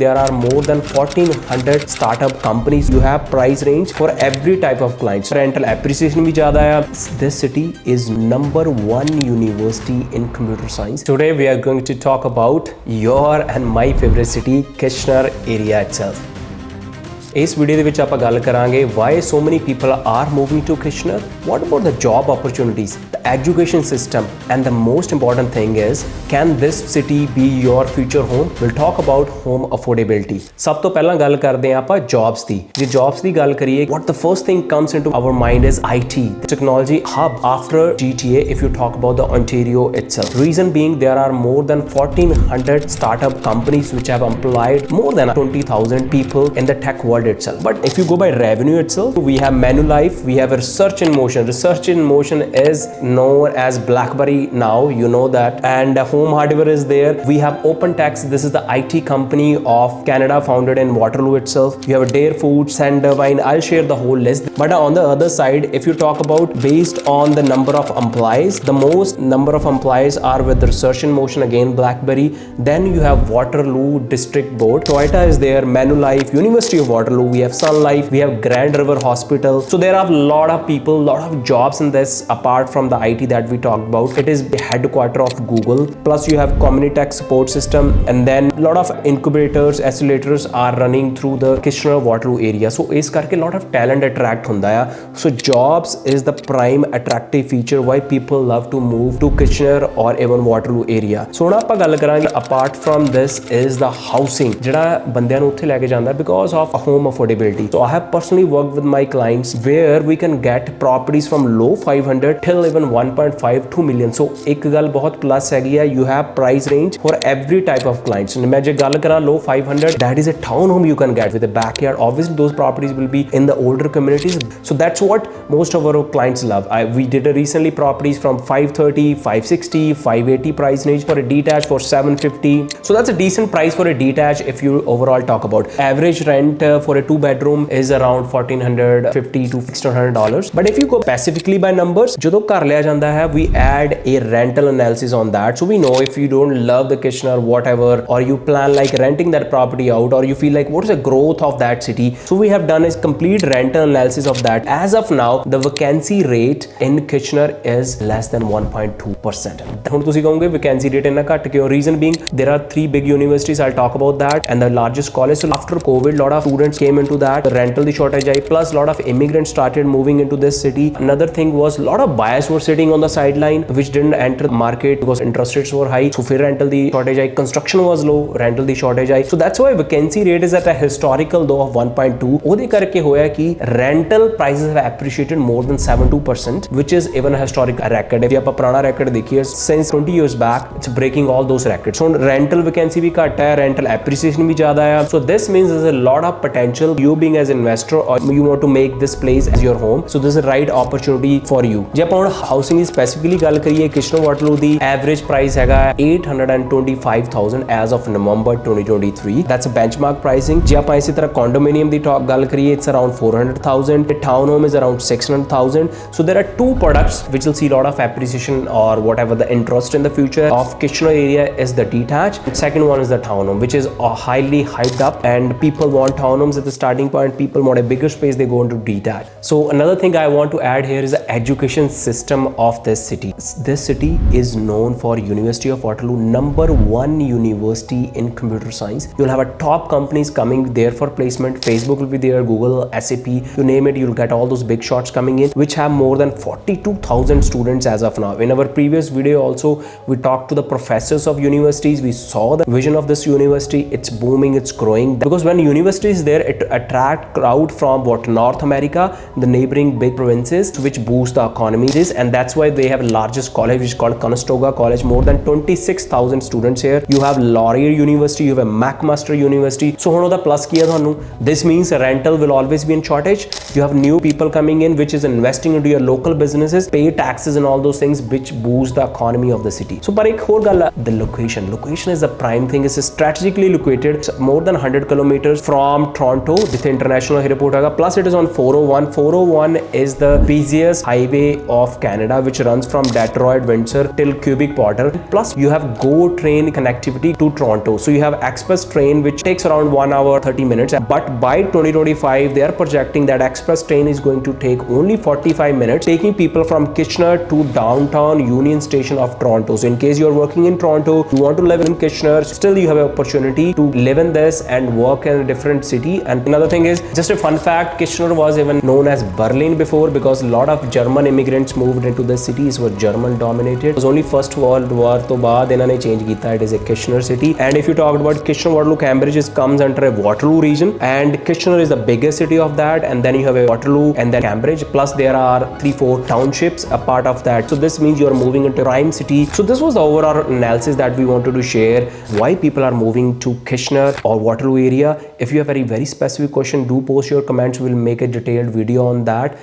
There are more than 1400 startup companies. You have price range for every type of clients. Rental appreciation bhi zyada hai. This city is #1 university in computer science. Today we are going to talk about your and my favorite city, Kitchener area itself. इस video ਦੇ ਵਿੱਚ ਆਪਾਂ ਗੱਲ ਕਰਾਂਗੇ why so many people are moving to Kitchener, what about the job opportunities, the education system, and the most important thing is can this city be your future home? We'll talk about home affordability. ਸਭ ਤੋਂ ਪਹਿਲਾਂ ਗੱਲ ਕਰਦੇ ਹਾਂ ਆਪਾਂ jobs ਦੀ. ਜੇ jobs ਦੀ ਗੱਲ ਕਰੀਏ, what the first thing comes into our mind is IT, the technology hub after GTA if you talk about the Ontario itself. Reason being there are more than 1400 startup companies which have employed more than 20,000 people in the tech world itself. But if you go by revenue itself, we have Manulife, we have Research in Motion. Research in Motion is known as BlackBerry now, you know that, and Home Hardware is there. We have OpenText, this is the IT company of Canada founded in Waterloo itself. You have Dare Foods and Wine. I'll share the whole list. But on the other side, if you talk about based on the number of employees, the most number of employees are with Research in Motion, again BlackBerry. Then you have Waterloo District Board, Toyota is there, Manulife, University of Waterloo, we have Sun Life, we have Grand River Hospital. So there are a lot of people, lot of jobs in this apart from the IT that we talked about. It is the headquarter of Google. Plus you have Communitech support system, and then a lot of incubators, accelerators are running through the Kitchener Waterloo area. So is karke lot of talent attract hunda hai. So jobs is the prime attractive feature why people love to move to Kitchener or even Waterloo area. So ਹੁਣ ਆਪਾਂ ਗੱਲ ਕਰਾਂਗੇ apart from this is the housing ਜਿਹੜਾ ਬੰਦਿਆਂ ਨੂੰ ਉੱਥੇ ਲੈ ਕੇ ਜਾਂਦਾ because of home affordability. So I have personally worked with my clients where we can get properties from low 500 till even 1.5 2 million. So एक ਗੱਲ बहुत plus हैगी है, you have price range for every type of clients. मैं जे ਗੱਲ करा low 500, that is a town home you can get with a backyard. Obviously those properties will be in the older communities. So that's what most of our clients love. We did a recently properties from 530, 560, 580 price range for a detached for 750. So that's a decent price for a detached if you overall talk about. Average rent for a 2-bedroom is around $1,450 to $1,600. But if you go specifically by numbers, ਜਦੋਂ ਘਰ ਲਿਆ ਜਾਂਦਾ ਹੈ, we add a rental analysis on that. So we know if you don't love the Kitchener whatever, or you plan like renting that property out, or you feel like what is the growth of that city. So we have done a complete rental analysis of that. As of now, the vacancy rate in Kitchener is less than 1.2%. ਹੁਣ ਤੁਸੀਂ ਕਹੋਗੇ vacancy rate ਇੰਨਾ ਘੱਟ ਕਿਉਂ? Reason being there are 3 big universities, I'll talk about that, and the largest college. So after COVID, lot of students came into that, rental the shortage I, plus lot of immigrants started moving into this city. Another thing was lot of buyers were sitting on the sideline which didn't enter the market because interest rates were high. So फिर rental the shortage I, construction was low, rental the shortage I. So that's why vacancy rate is at a historical low of 1.2. ਉਹਦੇ ਕਰਕੇ ਹੋਇਆ ਕਿ rental prices have appreciated more than 72%, which is even a historic record. if ਆਪਾਂ ਪੁਰਾਣਾ record ਦੇਖੀਏ since 20 years back, it's breaking all those records. So rental vacancy ਵੀ ਘੱਟ ਹੈ, rental appreciation ਵੀ ਜ਼ਿਆਦਾ ਹੈ. So this means there's a lot of potential. You being as investor or you want to make this place as your home, so this is a right opportunity for you. ਜੇ ਆਪਾਂ ਹੁਣ housing ਦੀ specifically ਗੱਲ ਕਰੀਏ, Kitchener Waterloo ਦੀ average price ਹੈਗਾ 825,000 as of November 2023. That's a benchmark pricing. ਜੇ ਆਪਾਂ ਇਸੇ ਤਰ੍ਹਾਂ condominium ਦੀ ਗੱਲ ਕਰੀਏ, it's around 400,000. The town home is around 600,000. So there are two products which will see a lot of appreciation or whatever the interest in the future of Kitchener area is the detached. The second one is the town home, which is highly hyped up, and people want townhomes at the starting point. People want a bigger space, they go into detached. So another thing I want to add here is the education system of this city. This city is known for University of Waterloo, #1 university in computer science. You'll have a top companies coming there for placement. Facebook will be there, Google, SAP, you name it, you'll get all those big shots coming in, which have more than 42,000 students as of now. In our previous video also, we talked to the professors of universities. We saw the vision of this university. It's booming, it's growing, because when university is there, it attract crowd from North America, the neighboring big provinces, which boost the economy. And that's why they have largest college which is called Conestoga College, more than 26,000 students here. You have Laurier University, you have a McMaster University. So ਹੁਣ ਉਹਦਾ plus ਕੀ ਹੈ ਤੁਹਾਨੂੰ? This means rental will always be in shortage. You have new people coming in which is investing into your local businesses, pay taxes and all those things which boost the economy of the city. So ਪਰ ਇੱਕ ਹੋਰ ਗੱਲ ਹੈ, the location is the prime thing. It's strategically located. It's more than 100 kilometers from Toronto Toronto जिथे international airport हैगा, plus it is on 401. 401 is the busiest highway of Canada which runs from Detroit, Windsor till Quebec border. Plus you have GO train connectivity to Toronto, so you have express train which takes around 1 hour 30 minutes, but by 2025 they are projecting that express train is going to take only 45 minutes, taking people from Kitchener to downtown Union Station of Toronto. So in case you are working in Toronto, you want to live in Kitchener, still you have an opportunity to live in this and work in a different city. And another thing is, just a fun fact, Kitchener was even known as Berlin before because a lot of German immigrants moved into the cities were German dominated. It was only First World War to baad inhone change kita, it is a Kitchener city. And if you talk about Kitchener, Waterloo, Cambridge comes under a Waterloo region, and Kitchener is the biggest city of that, and then you have a Waterloo and then Cambridge, plus there are 3-4 townships a part of that. So this means you are moving into prime city. So this was the overall analysis that we wanted to share, why people are moving to Kitchener or Waterloo area. If you have very specific question, do post your comments. We'll make a detailed video on that.